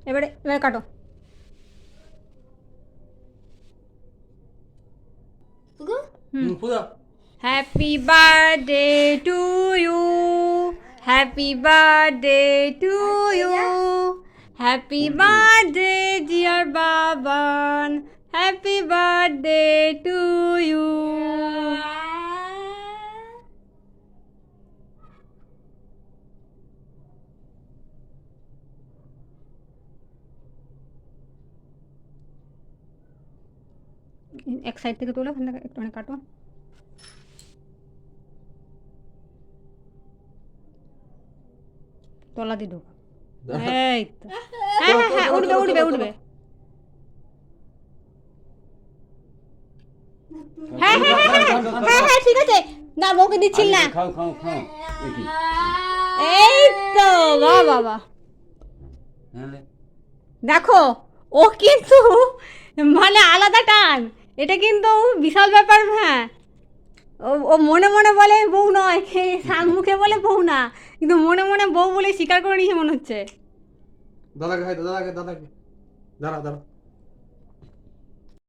এবারে এবারে কাটো। Happy birthday to you, happy birthday to you, happy birthday dear Baban, happy birthday to you. এক side থেকে তোলো, ওখান থেকে একটু কাটো। তলা দিয়ে ঢোকা। এই তো, হ্যাঁ হ্যাঁ হ্যাঁ, উঠবে উঠবে উঠবে। হ্যাঁ হ্যাঁ হ্যাঁ হ্যাঁ হ্যাঁ, ঠিক আছে। না বউকে দিচ্ছিল না। খাও খাও খাও। এই তো বাহ বাবা, দেখো ও কিন্তু মানে আলাদা টান, এটা কিন্তু বিশাল ব্যাপার। হ্যাঁ, ও ও মনে মনে বলে বউ নয়, মুখে বলে বউ না, কিন্তু মনে মনে বউ বলে স্বীকার করে নিয়েছে মনে হচ্ছে। দাদাকে দাদাকে দাঁড়া দাঁড়া।